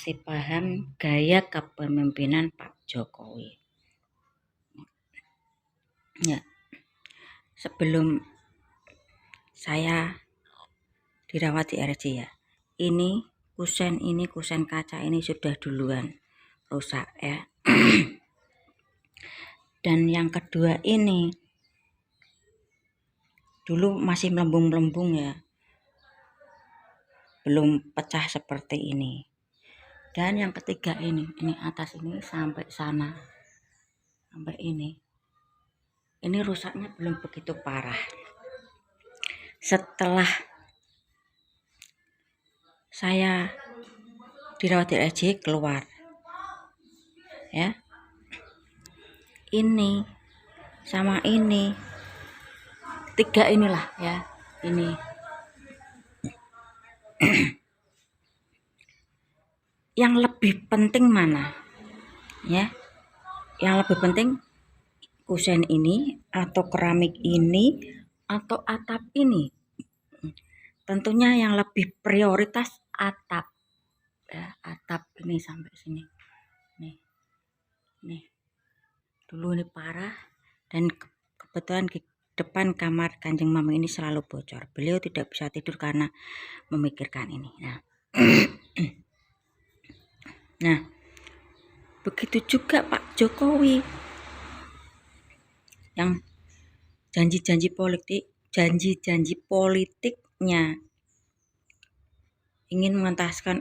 masih paham gaya kepemimpinan Pak Jokowi. Ya, sebelum saya dirawat di RJ ya, ini kusen kaca ini sudah duluan rusak ya. Dan yang kedua ini dulu masih melembung-melembung ya, belum pecah seperti ini. Dan yang ketiga ini atas ini sampai sana, sampai ini rusaknya belum begitu parah. Setelah saya dirawat di RJ keluar ya, ini sama ini, tiga inilah ya, ini yang lebih penting mana ya, yang lebih penting kusen ini atau keramik ini atau atap ini? Tentunya yang lebih prioritas atap ya, atap ini sampai sini nih dulu ini parah. Dan kebetulan di depan kamar Kanjeng Mama ini selalu bocor, beliau tidak bisa tidur karena memikirkan ini. Nah, begitu juga Pak Jokowi yang janji-janji politiknya ingin mengentaskan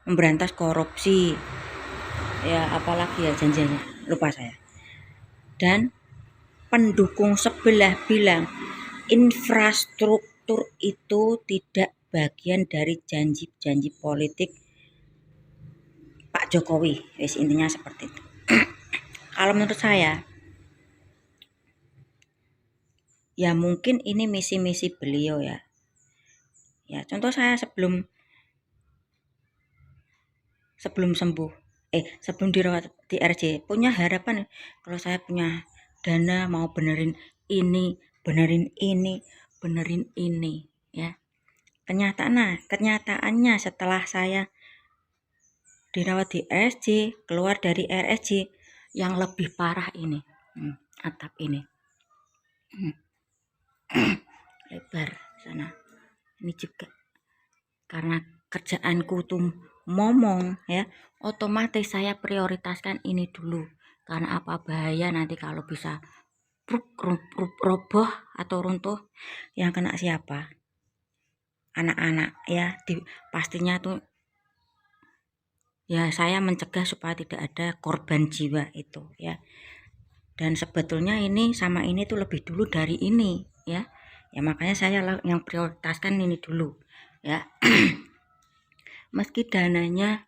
memberantas korupsi ya, apalagi ya janjinya lupa saya. Dan pendukung sebelah bilang infrastruktur itu tidak bagian dari janji-janji politik Pak Jokowi. Intinya seperti itu. Kalau menurut saya ya mungkin ini misi-misi beliau ya. Ya, contoh saya sebelum sembuh, sebelum dirawat di RJ punya harapan kalau saya punya dana mau benerin ini ya. Kenyataannya setelah saya dirawat di RSJ, keluar dari RSJ, yang lebih parah ini atap ini lebar sana. Ini juga karena kerjaanku tuh momong ya, otomatis saya prioritaskan ini dulu. Karena apa, bahaya nanti kalau bisa roboh atau runtuh, yang kena siapa? Anak-anak ya. Pastinya tuh ya saya mencegah supaya tidak ada korban jiwa itu ya. Dan sebetulnya ini sama ini tuh lebih dulu dari ini ya. Ya makanya saya yang prioritaskan ini dulu ya. Meski dananya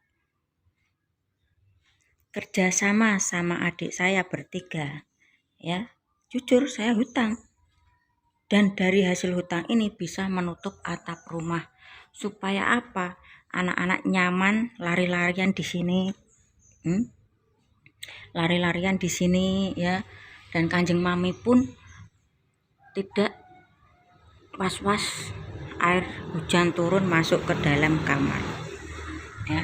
kerjasama sama adik saya bertiga ya, jujur saya hutang, dan dari hasil hutang ini bisa menutup atap rumah supaya apa, anak-anak nyaman lari-larian di sini, lari-larian di sini ya. Dan Kanjeng Mami pun tidak was-was air hujan turun masuk ke dalam kamar ya.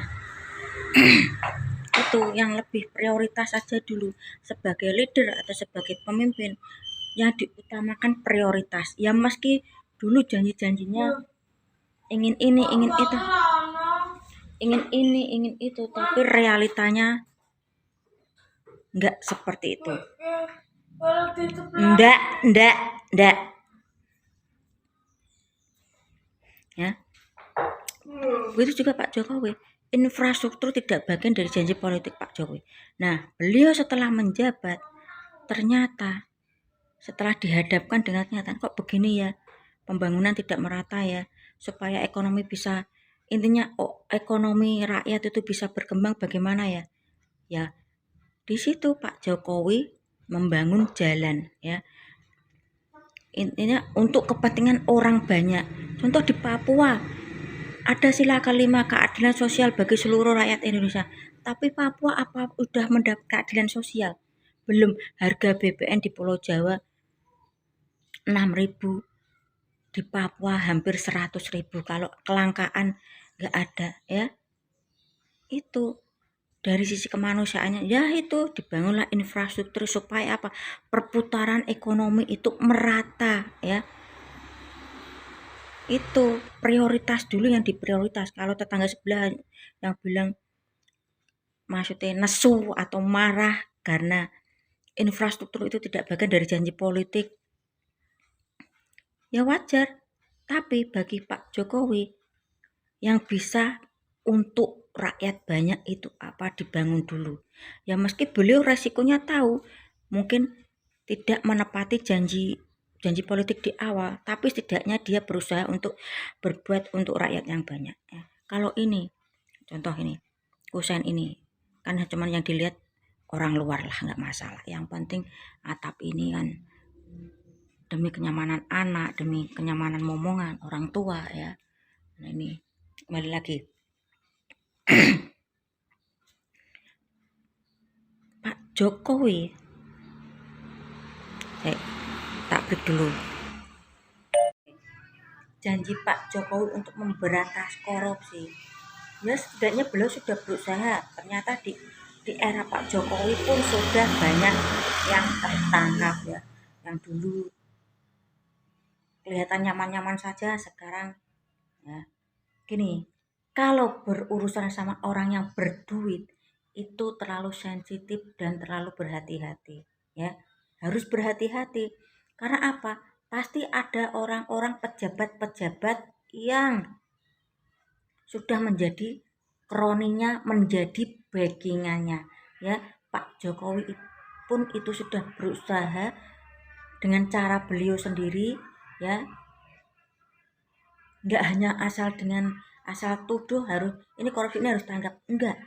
Itu yang lebih prioritas saja dulu. Sebagai leader atau sebagai pemimpin yang diutamakan prioritas ya, meski dulu janji-janjinya ingin ini ingin itu, tapi realitanya enggak seperti itu. Enggak ya. Begitu juga Pak Jokowi, infrastruktur tidak bagian dari janji politik Pak Jokowi. Nah, beliau setelah menjabat, ternyata setelah dihadapkan dengan kenyataan, kok begini ya, pembangunan tidak merata ya, supaya ekonomi bisa, intinya ekonomi rakyat itu bisa berkembang bagaimana ya. Ya, di situ Pak Jokowi membangun jalan ya. Intinya untuk kepentingan orang banyak. Contoh di Papua ada sila kelima, keadilan sosial bagi seluruh rakyat Indonesia. Tapi Papua apa udah mendapat keadilan sosial? Belum. Harga BBM di Pulau Jawa 6.000, di Papua hampir 100.000. Kalau kelangkaan nggak ada ya. itu dari sisi kemanusiaannya ya itu dibangunlah infrastruktur supaya apa, perputaran ekonomi itu merata ya. Itu prioritas dulu yang diprioritas. Kalau tetangga sebelah yang bilang maksudnya nesu atau marah karena infrastruktur itu tidak bagian dari janji politik, ya wajar. Tapi bagi Pak Jokowi yang bisa untuk rakyat banyak itu apa, dibangun dulu. Ya meski beliau resikonya tahu, mungkin tidak menepati janji politik di awal, tapi setidaknya dia berusaha untuk berbuat untuk rakyat yang banyak. Ya. Kalau ini, contoh ini, kusen ini, kan cuma yang dilihat orang luar lah, nggak masalah. Yang penting atap ini kan demi kenyamanan anak, demi kenyamanan momongan orang tua ya. Nah ini kembali lagi Pak Jokowi, tak break dulu. Janji Pak Jokowi untuk memberantas korupsi, ya setidaknya beliau sudah berusaha. Ternyata di era Pak Jokowi pun sudah banyak yang tertangkap ya, yang dulu kelihatan nyaman-nyaman saja sekarang ya. Gini, kalau berurusan sama orang yang berduit itu terlalu sensitif dan terlalu berhati-hati ya. Harus berhati-hati. Karena apa? Pasti ada orang-orang pejabat-pejabat yang sudah menjadi kroninya, menjadi backingannya ya. Pak Jokowi pun itu sudah berusaha dengan cara beliau sendiri ya, nggak hanya asal tuduh harus ini korupsi ini harus tanggap, enggak.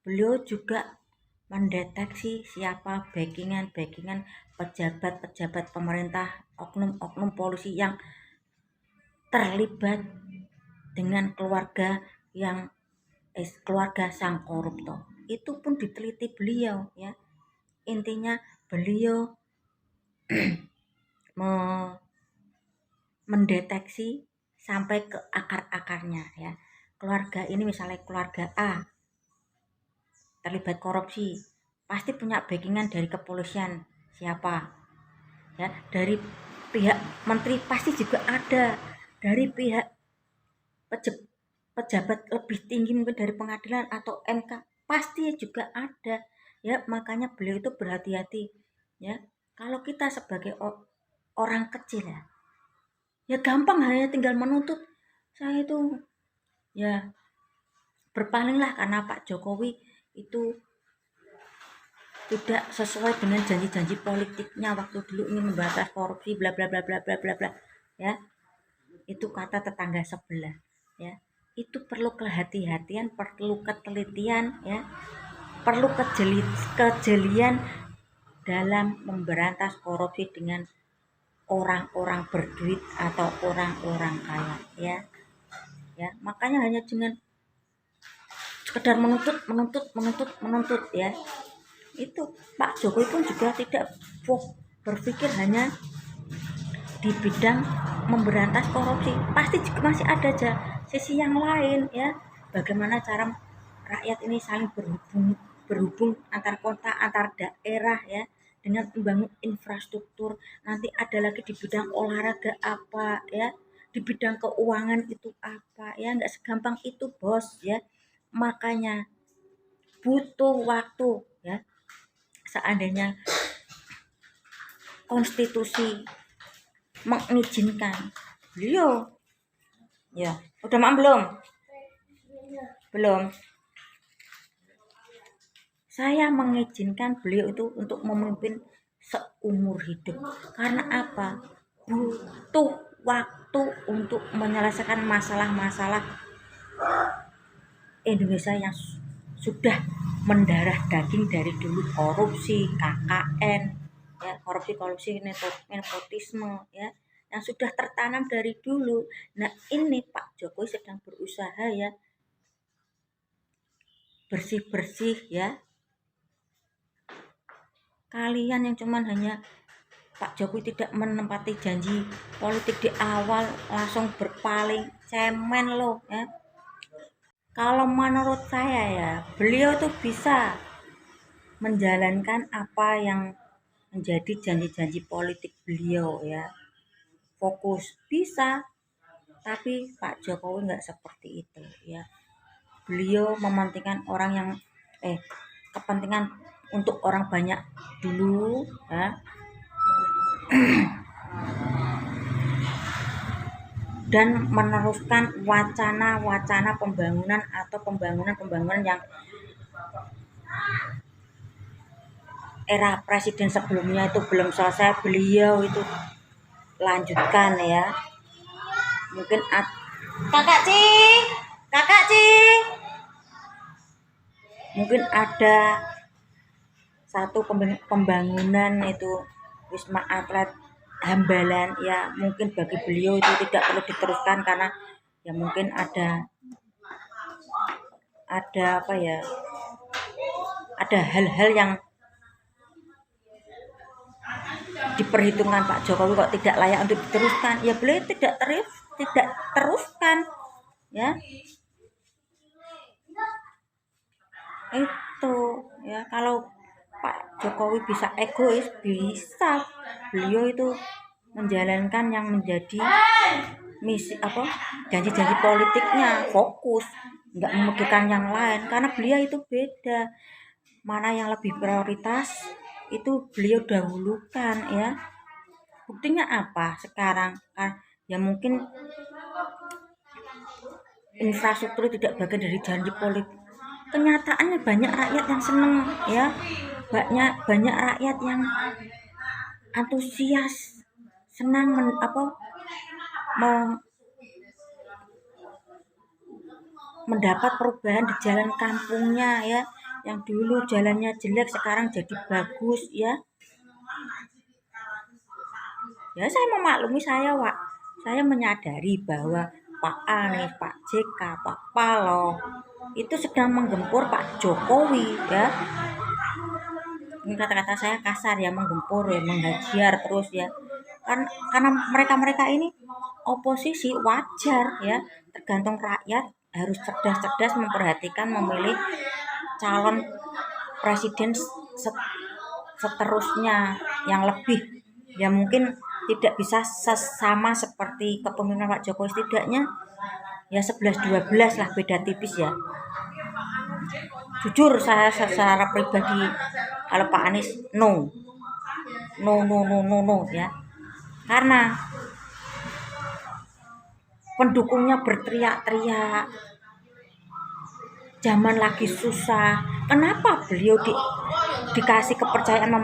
Beliau juga mendeteksi siapa backingan pejabat-pejabat pemerintah, oknum-oknum polisi yang terlibat dengan keluarga sang koruptor. Itu pun diteliti beliau ya. Intinya beliau mendeteksi sampai ke akar-akarnya ya. Keluarga ini misalnya keluarga A terlibat korupsi, pasti punya backingan dari kepolisian siapa ya, dari pihak menteri pasti juga ada, dari pihak pejabat lebih tinggi mungkin dari pengadilan atau MK pasti juga ada ya. Makanya beliau itu berhati-hati ya. Kalau kita sebagai orang kecil ya gampang, hanya tinggal menuntut. Saya itu ya berpalinglah karena Pak Jokowi itu tidak sesuai dengan janji-janji politiknya waktu dulu ingin memberantas korupsi bla bla bla bla bla bla bla ya. Itu kata tetangga sebelah ya. Itu perlu kehati-hatian, perlu ketelitian ya, perlu kejelian dalam memberantas korupsi dengan orang-orang berduit atau orang-orang kaya ya. Makanya hanya dengan sekedar menuntut ya. Itu Pak Jokowi pun juga tidak berpikir hanya di bidang memberantas korupsi, pasti juga masih ada aja sisi yang lain ya. Bagaimana cara rakyat ini saling berhubung antar kota, antar daerah ya, dengan membangun infrastruktur. Nanti ada lagi di bidang olahraga apa ya, di bidang keuangan itu apa ya, nggak segampang itu bos ya. Makanya butuh waktu ya. Seandainya konstitusi mengizinkan beliau ya, udah maaf belum saya mengizinkan beliau itu untuk memimpin seumur hidup. Karena apa? Butuh waktu untuk menyelesaikan masalah-masalah Indonesia yang sudah mendarah daging dari dulu, korupsi, KKN ya, korupsi nepotisme ya, yang sudah tertanam dari dulu. Nah ini Pak Jokowi sedang berusaha ya, bersih-bersih ya. Kalian yang cuman hanya Pak Jokowi tidak menempati janji politik di awal langsung berpaling, cemen loh ya. Kalau menurut saya ya, beliau tuh bisa menjalankan apa yang menjadi janji-janji politik beliau ya. Fokus bisa, tapi Pak Jokowi nggak seperti itu ya. Beliau mementingkan orang yang kepentingan untuk orang banyak dulu ya. Dan meneruskan wacana-wacana pembangunan atau pembangunan yang era presiden sebelumnya itu belum selesai, beliau itu lanjutkan ya. Mungkin kakak Ci mungkin ada satu pembangunan itu Wisma Atlet Hambalan ya, mungkin bagi beliau itu tidak perlu diteruskan karena ya mungkin ada apa ya, ada hal-hal yang diperhitungkan Pak Jokowi kok tidak layak untuk diteruskan ya, beliau tidak teruskan ya. Itu ya, kalau Pak Jokowi bisa egois, bisa beliau itu menjalankan yang menjadi misi janji-janji politiknya, fokus, nggak memikirkan yang lain karena beliau itu beda, mana yang lebih prioritas itu beliau dahulukan ya. Buktinya apa sekarang ya, mungkin infrastruktur tidak bagian dari janji politik, kenyataannya banyak rakyat yang seneng ya, banyak rakyat yang antusias, senang mendapat perubahan di jalan kampungnya ya, yang dulu jalannya jelek sekarang jadi bagus ya. Ya saya memaklumi, saya menyadari bahwa Pak Anies, Pak JK, Pak Paloh itu sedang menggempur Pak Jokowi ya. Ini kata-kata saya kasar ya, menggempur ya, menghajar terus ya. Karena mereka ini oposisi, wajar ya, tergantung rakyat harus cerdas-cerdas memperhatikan memilih calon presiden seterusnya yang lebih ya, mungkin tidak bisa sama seperti kepemimpinan Pak Jokowi, setidaknya ya 11-12 lah, beda tipis ya. Jujur saya secara pribadi kalau Pak Anies no ya, karena pendukungnya berteriak-teriak, zaman lagi susah, kenapa beliau dikasih kepercayaan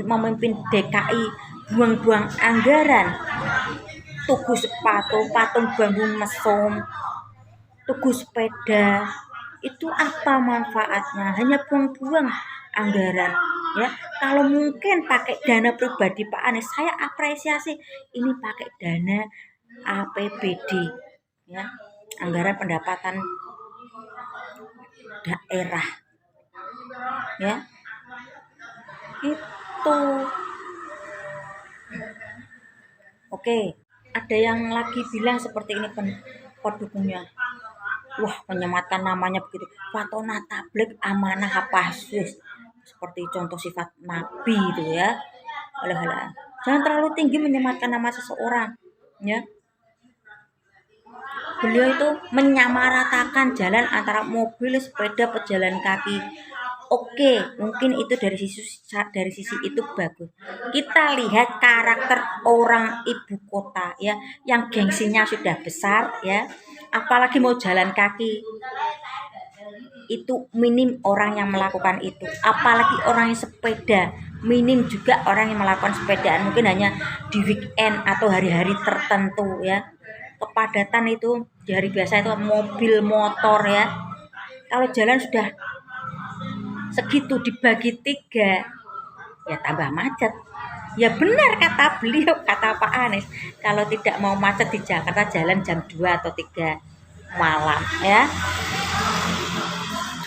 memimpin DKI, buang-buang anggaran, tuku sepatu, patung bambu mesum, tuku sepeda, itu apa manfaatnya? Hanya buang-buang anggaran ya. Kalau mungkin pakai dana pribadi Pak Anies, saya apresiasi, ini pakai dana APBD ya, anggaran pendapatan daerah ya. Itu oke. Ada yang lagi bilang seperti ini pendukungnya, wah menyematkan namanya begitu, Fatona Tablik Amanah Hapasus, seperti contoh sifat nabi itu ya. Alah, jangan terlalu tinggi menyematkan nama seseorang ya. Beliau itu menyamaratakan jalan antara mobil, sepeda, pejalan kaki. Oke, mungkin itu dari sisi itu bagus. Kita lihat karakter orang ibu kota ya, yang gengsinya sudah besar ya, apalagi mau jalan kaki. Itu minim orang yang melakukan itu, apalagi orang yang sepeda, minim juga orang yang melakukan sepedaan, mungkin hanya di weekend atau hari-hari tertentu ya. Kepadatan itu di hari biasa itu mobil, motor ya. Kalau jalan sudah segitu dibagi 3 ya tambah macet ya. Benar kata beliau, kata Pak Anies, kalau tidak mau macet di Jakarta jalan jam 2 atau 3 malam ya.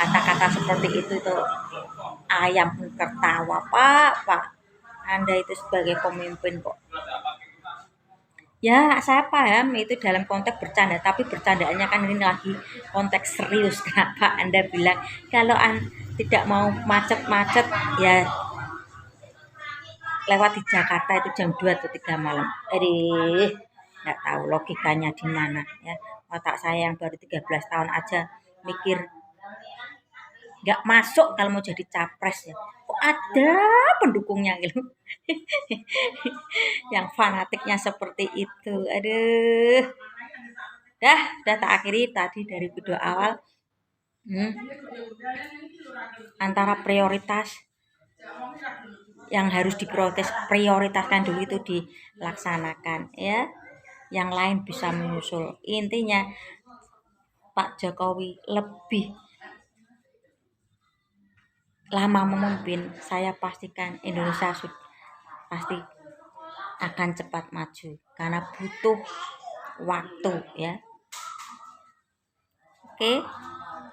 Kata-kata seperti itu tuh ayam pun tertawa. Pak Anda itu sebagai pemimpin kok Ya, saya paham itu dalam konteks bercanda, tapi bercandaannya kan ini lagi konteks serius. Kenapa Anda bilang kalau tidak mau macet-macet ya lewat di Jakarta itu jam 2 atau 3 malam. Nggak tahu logikanya di mana ya. Otak saya yang baru 13 tahun aja mikir nggak masuk kalau mau jadi capres ya. Kok ada pendukungnya gitu. Yang fanatiknya seperti itu. Aduh. Dah tak akhiri tadi dari video awal. Antara prioritas yang harus prioritaskan dulu itu dilaksanakan ya. Yang lain bisa menyusul. Intinya Pak Jokowi lebih lama memimpin, saya pastikan Indonesia pasti akan cepat maju karena butuh waktu ya. Oke.